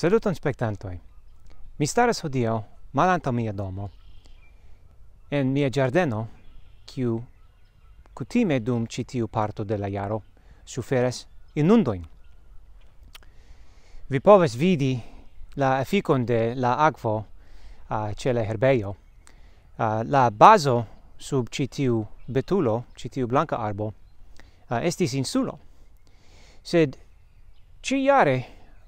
Saluton spectantoi. Mi staras hodiaŭ malantaŭ mia domo, en mia ĝardeno, kiu kutime dum ĉi tiu parto de la jaro suferas inundojn. Vi povas vidi la efikon de la akvo ĉe la herbejo. La bazo sub ĉi tiu betulo, ĉi tiu blanka arbo, estis insulo. Sed ĉiujare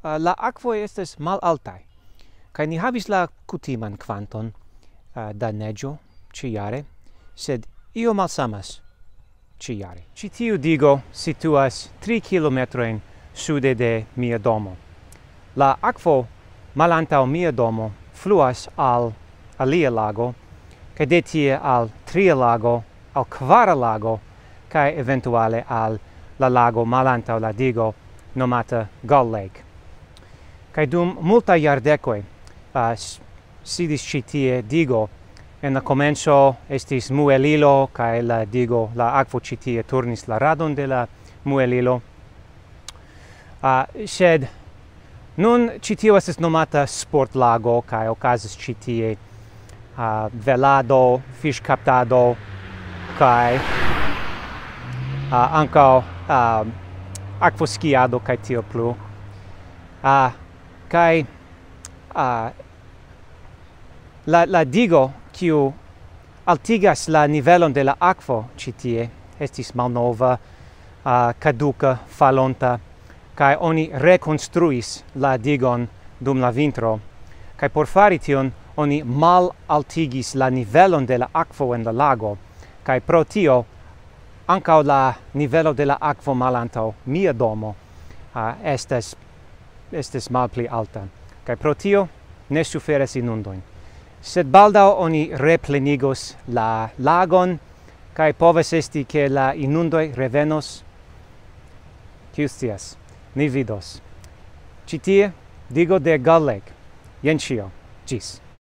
la akvoj estas malaltaj, kaj ni havis la kutiman kvanton da neĝo ĉiujare, sed io malsamas ĉiujare. Ĉi tiu digo situas 3 kilometrojn sude de mia domo. La akvo malantaŭ mia domo fluas al alia lago, kaj de tie al tria lago, al kvara lago, kaj eventuale al la lago malantaŭ la digo nomata Gull Lake. Kaj dum multaj jardekoj sidis ĉi tie digo. En la komenco estis muelilo kaj la digo, la akvo ĉi tie turnis la radon de la muelilo. Sed nun ĉi tio estas nomata sportlago kaj okazas ĉi tie velado, fiŝkaptado kaj ankaŭ akvoskiado kaj tio plu. Kaj la digo kiu altigas la nivelon de la akvo ĉi tie estis malnova, kaduka, falonta, kaj oni rekonstruis la digon dum la vintro. Kaj por fari tion oni malaltigis la nivelon de la akvo en la lago, kaj pro tio ankaŭ la nivelo de la akvo malantaŭ mia domo estas malpli alta, kaj pro tio ne suferas inundojn. Sed baldaŭ oni replenigos la lagon, kaj povas esti ke la inundoj revenos. Kiu scias? Ni vidos. Ĉi tie digo de Gull Lake. Jen ĉio. Ĝis.